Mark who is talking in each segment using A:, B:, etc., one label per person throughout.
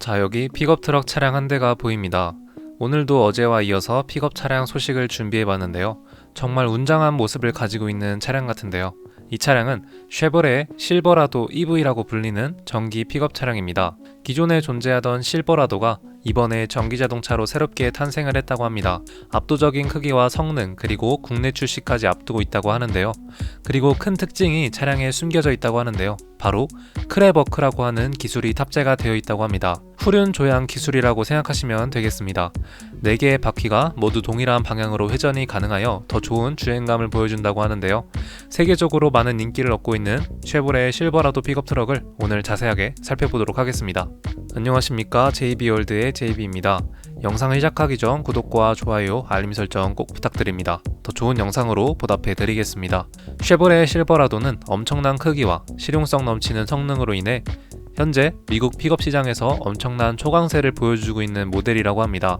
A: 자, 여기 픽업 트럭 차량 한 대가 보입니다. 오늘도 어제와 이어서 픽업 차량 소식을 준비해봤는데요. 정말 웅장한 모습을 가지고 있는 차량 같은데요. 이 차량은 쉐보레 실버라도 EV라고 불리는 전기 픽업 차량입니다. 기존에 존재하던 실버라도가 이번에 전기자동차로 새롭게 탄생을 했다고 합니다. 압도적인 크기와 성능, 그리고 국내 출시까지 앞두고 있다고 하는데요. 그리고 큰 특징이 차량에 숨겨져 있다고 하는데요. 바로 크레버크라고 하는 기술이 탑재가 되어 있다고 합니다. 후륜 조향 기술이라고 생각하시면 되겠습니다. 4개의 바퀴가 모두 동일한 방향으로 회전이 가능하여 더 좋은 주행감을 보여준다고 하는데요. 세계적으로 많은 인기를 얻고 있는 쉐보레 실버라도 픽업 트럭을 오늘 자세하게 살펴보도록 하겠습니다. 안녕하십니까, JB월드의 JB입니다. 영상을 시작하기 전 구독과 좋아요, 알림 설정 꼭 부탁드립니다. 더 좋은 영상으로 보답해 드리겠습니다. 쉐보레 실버라도는 엄청난 크기와 실용성 넘치는 성능으로 인해 현재 미국 픽업 시장에서 엄청난 초강세를 보여주고 있는 모델이라고 합니다.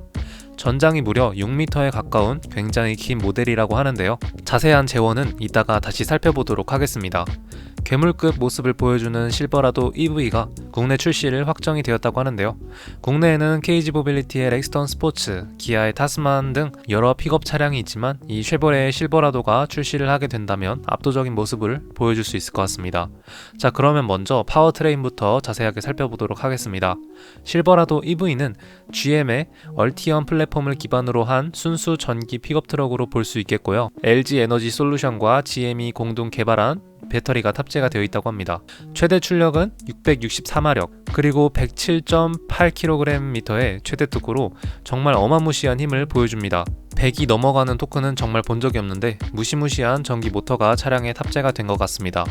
A: 전장이 무려 6m에 가까운 굉장히 긴 모델이라고 하는데요. 자세한 재원은 이따가 다시 살펴보도록 하겠습니다. 괴물급 모습을 보여주는 실버라도 EV가 국내 출시를 확정이 되었다고 하는데요. 국내에는 KG 모빌리티의 렉스턴 스포츠, 기아의 타스만 등 여러 픽업 차량이 있지만 이 쉐보레의 실버라도가 출시를 하게 된다면 압도적인 모습을 보여줄 수 있을 것 같습니다. 자, 그러면 먼저 파워트레인부터 자세하게 살펴보도록 하겠습니다. 실버라도 EV는 GM의 얼티엄 플랫폼을 기반으로 한 순수 전기 픽업 트럭으로 볼 수 있겠고요. LG 에너지 솔루션과 GM이 공동 개발한 배터리가 탑재가 되어 있다고 합니다. 최대 출력은 664마력, 그리고 107.8kgm의 최대 토크로 정말 어마무시한 힘을 보여줍니다. 100이 넘어가는 토크는 정말 본 적이 없는데 무시무시한 전기 모터가 차량에 탑재가 된 것 같습니다.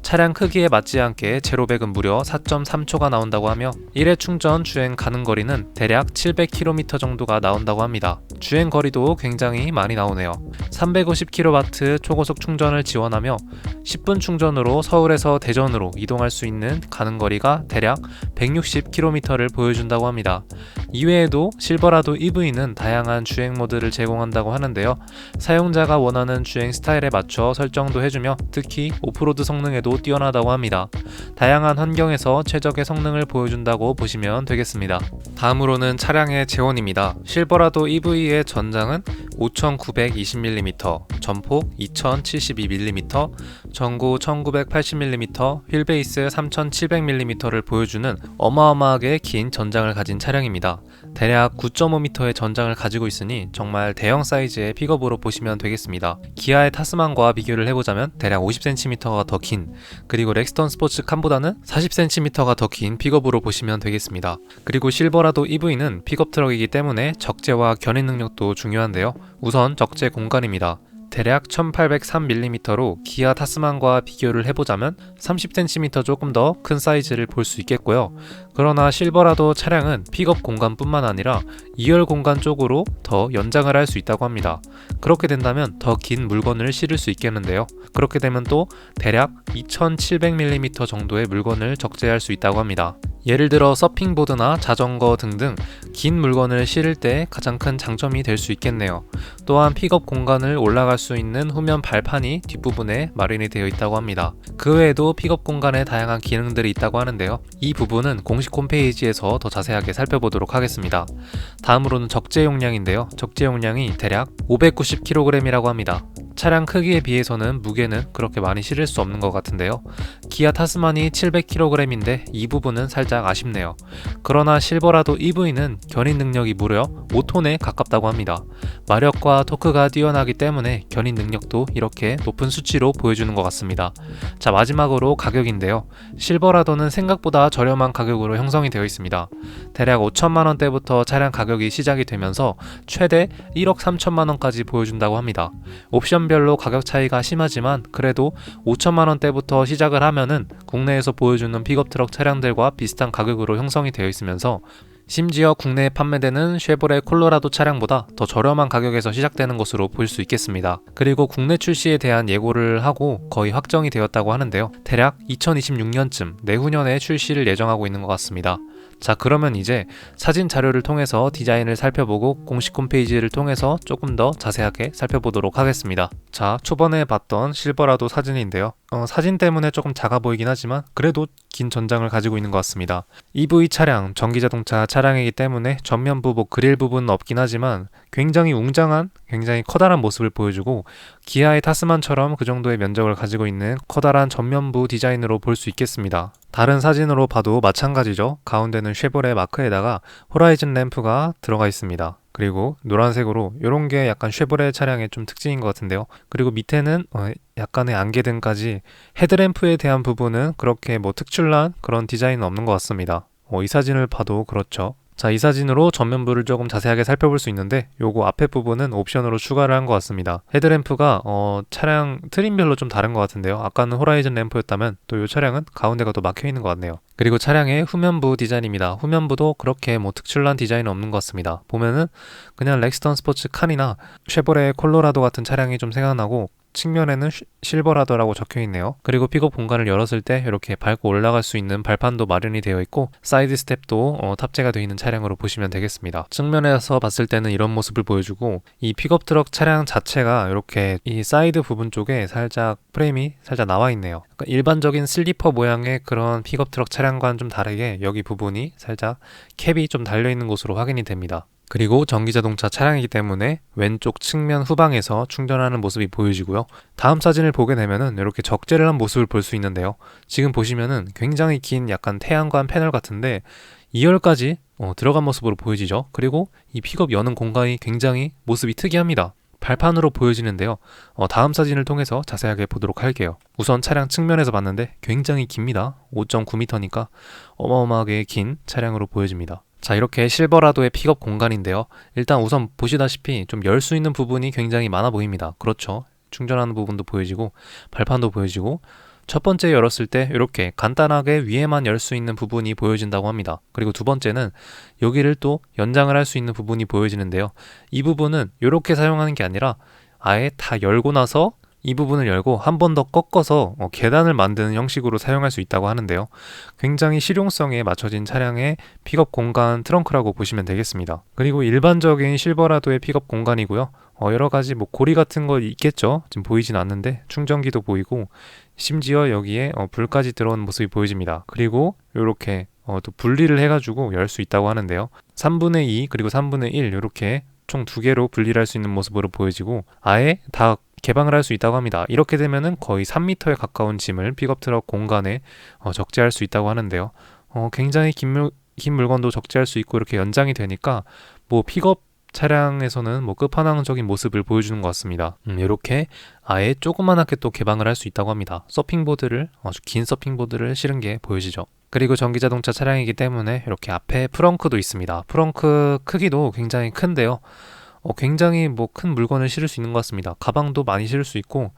A: 차량 크기에 맞지 않게 제로백은 무려 4.3초가 나온다고 하며 1회 충전 주행 가능 거리는 대략 700km 정도가 나온다고 합니다. 주행 거리도 굉장히 많이 나오네요. 350kW 초고속 충전을 지원하며 10분 충전으로 서울에서 대전으로 이동할 수 있는 가능 거리가 대략 160km를 보여준다고 합니다. 이외에도 실버라도 EV는 다양한 주행 모드를 제공한다고 하는데요. 사용자가 원하는 주행 스타일에 맞춰 설정도 해주며 특히 오프로드 성능에도 뛰어나다고 합니다. 다양한 환경에서 최적의 성능을 보여준다고 보시면 되겠습니다. 다음으로는 차량의 재원입니다. 실버라도 EV의 전장은 5920mm, 전폭 2072mm, 전고 1980mm, 휠베이스 3700mm를 보여주는 어마어마하게 긴 전장을 가진 차량입니다. 대략 9.5m의 전장을 가지고 있으니 정말 대형 사이즈의 픽업으로 보시면 되겠습니다. 기아의 타스만과 비교를 해보자면 대략 50cm가 더 긴, 그리고 렉스턴 스포츠 칸보다는 40cm가 더 긴 픽업으로 보시면 되겠습니다. 그리고 실버라도 EV는 픽업 트럭이기 때문에 적재와 견인 능력도 중요한데요. 우선 적재 공간입니다. 대략 1803mm로 기아 타스만과 비교를 해보자면 30cm 조금 더 큰 사이즈를 볼 수 있겠고요. 그러나 실버라도 차량은 픽업 공간뿐만 아니라 2열 공간 쪽으로 더 연장을 할 수 있다고 합니다. 그렇게 된다면 더 긴 물건을 실을 수 있겠는데요. 그렇게 되면 또 대략 2700mm 정도의 물건을 적재할 수 있다고 합니다. 예를 들어 서핑보드나 자전거 등등 긴 물건을 실을 때 가장 큰 장점이 될 수 있겠네요. 또한 픽업 공간을 올라갈 수 있는 후면 발판이 뒷부분에 마련이 되어 있다고 합니다. 그 외에도 픽업 공간에 다양한 기능들이 있다고 하는데요. 이 부분은 공식 홈페이지에서 더 자세하게 살펴보도록 하겠습니다. 다음으로는 적재 용량인데요. 적재 용량이 대략 590kg이라고 합니다. 차량 크기에 비해서는 무게는 그렇게 많이 실을 수 없는 것 같은데요. 기아 타스만이 700kg인데 이 부분은 살짝 아쉽네요. 그러나 실버라도 EV는 견인 능력이 무려 5톤에 가깝다고 합니다. 마력과 토크가 뛰어나기 때문에 견인 능력도 이렇게 높은 수치로 보여주는 것 같습니다. 자, 마지막으로 가격인데요. 실버라도는 생각보다 저렴한 가격으로 형성이 되어 있습니다. 대략 5천만원대부터 차량 가격이 시작이 되면서 최대 1억 3천만원까지 보여준다고 합니다. 옵션별로 가격 차이가 심하지만 그래도 5천만원대부터 시작을 하면은 국내에서 보여주는 픽업 트럭 차량들과 비슷한 가격으로 형성이 되어 있으면서 심지어 국내에 판매되는 쉐보레 콜로라도 차량보다 더 저렴한 가격에서 시작되는 것으로 볼 수 있겠습니다. 그리고 국내 출시에 대한 예고를 하고 거의 확정이 되었다고 하는데요. 대략 2026년쯤 내후년에 출시를 예정하고 있는 것 같습니다. 자, 그러면 이제 사진 자료를 통해서 디자인을 살펴보고 공식 홈페이지를 통해서 조금 더 자세하게 살펴보도록 하겠습니다. 자, 초반에 봤던 실버라도 사진인데요. 사진 때문에 조금 작아 보이긴 하지만 그래도 긴 전장을 가지고 있는 것 같습니다. EV 차량, 전기자동차 차량이기 때문에 전면부 그릴 부분은 없긴 하지만 굉장히 웅장한, 굉장히 커다란 모습을 보여주고 기아의 타스만처럼 그 정도의 면적을 가지고 있는 커다란 전면부 디자인으로 볼 수 있겠습니다. 다른 사진으로 봐도 마찬가지죠. 가운데는 쉐보레 마크에다가 호라이즌 램프가 들어가 있습니다. 그리고 노란색으로 이런 게 약간 쉐보레 차량의 좀 특징인 것 같은데요. 그리고 밑에는 약간의 안개등까지, 헤드램프에 대한 부분은 그렇게 특출난 그런 디자인은 없는 것 같습니다. 이 사진을 봐도 그렇죠. 자, 이 사진으로 전면부를 조금 자세하게 살펴볼 수 있는데 요거 앞에 부분은 옵션으로 추가를 한 것 같습니다. 헤드램프가 차량 트림별로 좀 다른 것 같은데요. 아까는 호라이즌 램프였다면 또 이 차량은 가운데가 또 막혀 있는 것 같네요. 그리고 차량의 후면부 디자인입니다. 후면부도 그렇게 특출난 디자인은 없는 것 같습니다. 보면은 그냥 렉스턴 스포츠 칸이나 쉐보레 콜로라도 같은 차량이 좀 생각나고 측면에는 실버라더라고 적혀 있네요. 그리고 픽업 공간을 열었을 때 이렇게 밟고 올라갈 수 있는 발판도 마련이 되어 있고 사이드 스텝도 탑재가 되어 있는 차량으로 보시면 되겠습니다. 측면에서 봤을 때는 이런 모습을 보여주고 이 픽업 트럭 차량 자체가 이렇게 이 사이드 부분 쪽에 살짝 프레임이 살짝 나와 있네요. 그러니까 일반적인 슬리퍼 모양의 그런 픽업 트럭 차량과는 좀 다르게 여기 부분이 살짝 캡이 좀 달려 있는 것으로 확인이 됩니다. 그리고 전기자동차 차량이기 때문에 왼쪽 측면 후방에서 충전하는 모습이 보여지고요. 다음 사진을 보게 되면은 이렇게 적재를 한 모습을 볼 수 있는데요. 지금 보시면은 굉장히 긴 약간 태양광 패널 같은데 2열까지 들어간 모습으로 보여지죠. 그리고 이 픽업 여는 공간이 굉장히 모습이 특이합니다. 발판으로 보여지는데요. 다음 사진을 통해서 자세하게 보도록 할게요. 우선 차량 측면에서 봤는데 굉장히 깁니다. 5.9m니까 어마어마하게 긴 차량으로 보여집니다. 자, 이렇게 실버라도의 픽업 공간인데요. 일단 우선 보시다시피 좀 열 수 있는 부분이 굉장히 많아 보입니다. 그렇죠. 충전하는 부분도 보여지고 발판도 보여지고 첫 번째 열었을 때 이렇게 간단하게 위에만 열 수 있는 부분이 보여진다고 합니다. 그리고 두 번째는 여기를 또 연장을 할 수 있는 부분이 보여지는데요. 이 부분은 이렇게 사용하는 게 아니라 아예 다 열고 나서 이 부분을 열고 한 번 더 꺾어서 계단을 만드는 형식으로 사용할 수 있다고 하는데요. 굉장히 실용성에 맞춰진 차량의 픽업 공간 트렁크라고 보시면 되겠습니다. 그리고 일반적인 실버라도의 픽업 공간이고요. 여러 가지 고리 같은 거 있겠죠. 지금 보이진 않는데 충전기도 보이고 심지어 여기에 불까지 들어온 모습이 보여집니다. 그리고 이렇게 또 분리를 해가지고 열 수 있다고 하는데요. 3분의 2 그리고 3분의 1 이렇게 총 두 개로 분리를 할 수 있는 모습으로 보여지고 아예 다 개방을 할 수 있다고 합니다. 이렇게 되면은 거의 3m에 가까운 짐을 픽업 트럭 공간에 적재할 수 있다고 하는데요. 굉장히 긴 물건도 적재할 수 있고 이렇게 연장이 되니까 픽업 차량에서는 끝판왕적인 모습을 보여주는 것 같습니다. 이렇게 아예 조그만하게 또 개방을 할 수 있다고 합니다. 서핑보드를 아주 긴 서핑보드를 실은 게 보여지죠. 그리고 전기자동차 차량이기 때문에 이렇게 앞에 프렁크도 있습니다. 프렁크 크기도 굉장히 큰데요. 굉장히 큰 물건을 실을 수 있는 것 같습니다. 가방도 많이 실을 수 있고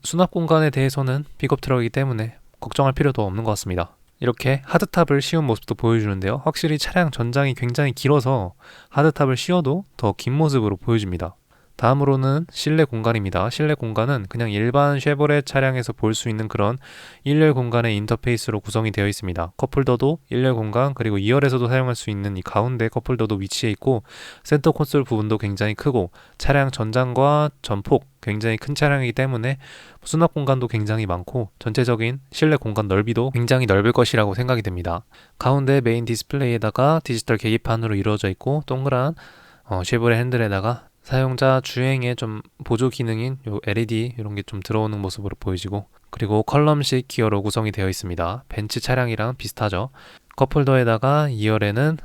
A: 수납 공간에 대해서는 픽업 트럭이기 때문에 걱정할 필요도 없는 것 같습니다. 이렇게 하드탑을 씌운 모습도 보여주는데요. 확실히 차량 전장이 굉장히 길어서 하드탑을 씌워도 더 긴 모습으로 보여집니다. 다음으로는 실내 공간입니다. 실내 공간은 그냥 일반 쉐보레 차량에서 볼 수 있는 그런 1열 공간의 인터페이스로 구성이 되어 있습니다. 컵홀더도 1열 공간, 그리고 2열에서도 사용할 수 있는 이 가운데 컵홀더도 위치해 있고 센터 콘솔 부분도 굉장히 크고 차량 전장과 전폭 굉장히 큰 차량이기 때문에 수납 공간도 굉장히 많고 전체적인 실내 공간 넓이도 굉장히 넓을 것이라고 생각이 됩니다. 가운데 메인 디스플레이에다가 디지털 계기판으로 이루어져 있고 동그란 쉐보레 핸들에다가 사용자 주행에 좀 보조 기능인 요 LED 이런 게 좀 들어오는 모습으로 보여지고 그리고 컬럼식 기어로 구성이 되어 있습니다. 벤츠 차량이랑 비슷하죠. 컵홀더에다가 2열에는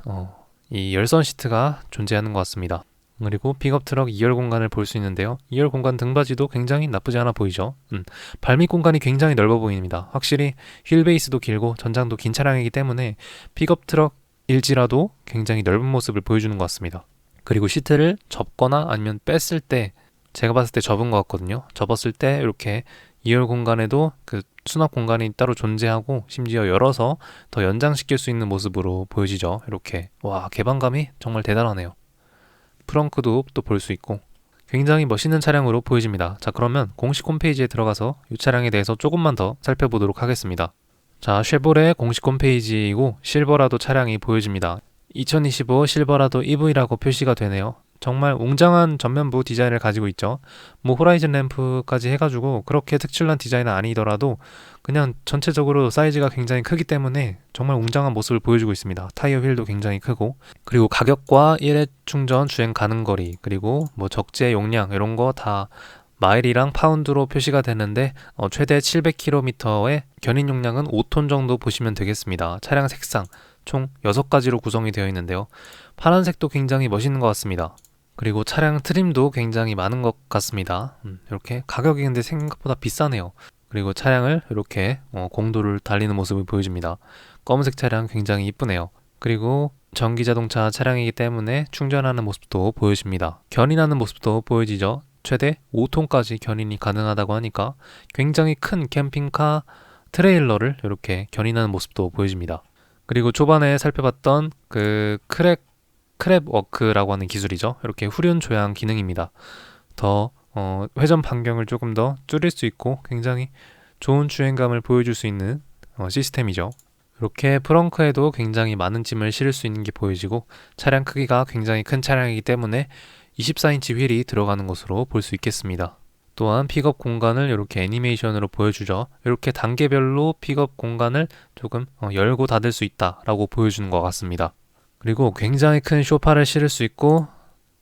A: 이 열선 시트가 존재하는 것 같습니다. 그리고 픽업 트럭 2열 공간을 볼 수 있는데요. 2열 공간 등받이도 굉장히 나쁘지 않아 보이죠. 발밑 공간이 굉장히 넓어 보입니다. 확실히 휠 베이스도 길고 전장도 긴 차량이기 때문에 픽업 트럭일지라도 굉장히 넓은 모습을 보여주는 것 같습니다. 그리고 시트를 접거나 아니면 뺐을 때 제가 봤을 때 접은 것 같거든요. 접었을 때 이렇게 2열 공간에도 그 수납 공간이 따로 존재하고 심지어 열어서 더 연장시킬 수 있는 모습으로 보여지죠. 이렇게 와, 개방감이 정말 대단하네요. 프렁크도 또 볼 수 있고 굉장히 멋있는 차량으로 보여집니다. 자, 그러면 공식 홈페이지에 들어가서 이 차량에 대해서 조금만 더 살펴보도록 하겠습니다. 자, 쉐보레 공식 홈페이지이고 실버라도 차량이 보여집니다. 2025 실버라도 EV라고 표시가 되네요. 정말 웅장한 전면부 디자인을 가지고 있죠. 뭐 호라이즌 램프까지 해가지고 그렇게 특출난 디자인은 아니더라도 그냥 전체적으로 사이즈가 굉장히 크기 때문에 정말 웅장한 모습을 보여주고 있습니다. 타이어 휠도 굉장히 크고, 그리고 가격과 1회 충전 주행 가능 거리, 그리고 뭐 적재 용량 이런 거 다 마일이랑 파운드로 표시가 되는데 최대 700km의 견인 용량은 5톤 정도 보시면 되겠습니다. 차량 색상 총 6가지로 구성이 되어 있는데요. 파란색도 굉장히 멋있는 것 같습니다. 그리고 차량 트림도 굉장히 많은 것 같습니다. 이렇게 가격이 근데 생각보다 비싸네요. 그리고 차량을 이렇게 공도를 달리는 모습을 보여줍니다. 검은색 차량 굉장히 이쁘네요. 그리고 전기자동차 차량이기 때문에 충전하는 모습도 보여집니다. 견인하는 모습도 보여지죠. 최대 5톤까지 견인이 가능하다고 하니까 굉장히 큰 캠핑카 트레일러를 이렇게 견인하는 모습도 보여집니다. 그리고 초반에 살펴봤던 그 크랩워크라고 하는 기술이죠. 이렇게 후륜 조향 기능입니다. 더 회전 반경을 조금 더 줄일 수 있고 굉장히 좋은 주행감을 보여줄 수 있는 시스템이죠. 이렇게 프렁크에도 굉장히 많은 짐을 실을 수 있는 게 보여지고, 차량 크기가 굉장히 큰 차량이기 때문에 24인치 휠이 들어가는 것으로 볼 수 있겠습니다. 또한 픽업 공간을 이렇게 애니메이션으로 보여주죠. 이렇게 단계별로 픽업 공간을 조금 열고 닫을 수 있다라고 보여주는 것 같습니다. 그리고 굉장히 큰 쇼파를 실을 수 있고,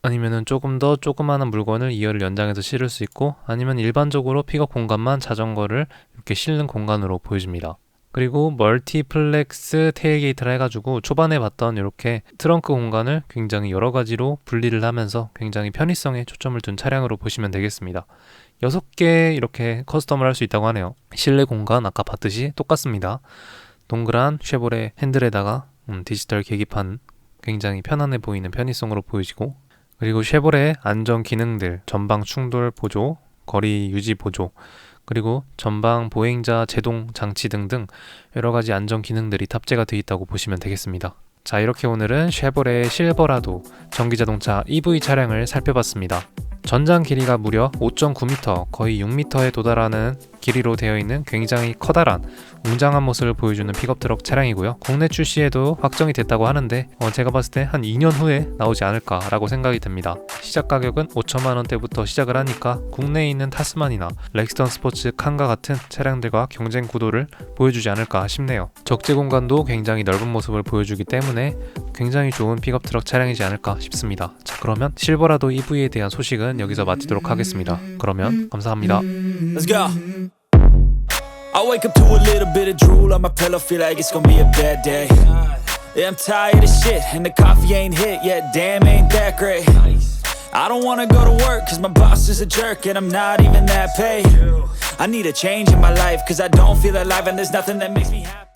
A: 아니면은 조금 더 조그마한 물건을 2열을 연장해서 실을 수 있고, 아니면 일반적으로 픽업 공간만 자전거를 이렇게 실는 공간으로 보여집니다. 그리고 멀티플렉스 테일게이트라 해가지고 초반에 봤던 이렇게 트렁크 공간을 굉장히 여러 가지로 분리를 하면서 굉장히 편의성에 초점을 둔 차량으로 보시면 되겠습니다. 6개 이렇게 커스텀을 할 수 있다고 하네요. 실내 공간 아까 봤듯이 똑같습니다. 동그란 쉐보레 핸들에다가 디지털 계기판, 굉장히 편안해 보이는 편의성으로 보여지고, 그리고 쉐보레 안전 기능들, 전방 충돌 보조, 거리 유지 보조, 그리고 전방 보행자 제동 장치 등등 여러가지 안전 기능들이 탑재가 되어 있다고 보시면 되겠습니다. 자, 이렇게 오늘은 쉐보레 실버라도 전기자동차 EV 차량을 살펴봤습니다. 전장 길이가 무려 5.9m, 거의 6m에 도달하는 길이로 되어 있는 굉장히 커다란 웅장한 모습을 보여주는 픽업트럭 차량이고요. 국내 출시에도 확정이 됐다고 하는데 제가 봤을 때 한 2년 후에 나오지 않을까라고 생각이 듭니다. 시작 가격은 5천만 원대부터 시작을 하니까 국내에 있는 타스만이나 렉스턴 스포츠 칸과 같은 차량들과 경쟁 구도를 보여주지 않을까 싶네요. 적재 공간도 굉장히 넓은 모습을 보여주기 때문에 굉장히 좋은 픽업트럭 차량이지 않을까 싶습니다. 자, 그러면 실버라도 EV에 대한 소식은 여기서 마치도록 하겠습니다. 그러면 감사합니다.
B: Let's go. I wake up to a little bit of drool on my pillow, feel like it's gonna be a bad day. Yeah, I'm tired of shit, and the coffee ain't hit yet, damn, ain't that great. I don't wanna go to work, cause my boss is a jerk, and I'm not even that paid. I need a change in my life, cause I don't feel alive, and there's nothing that makes me happy.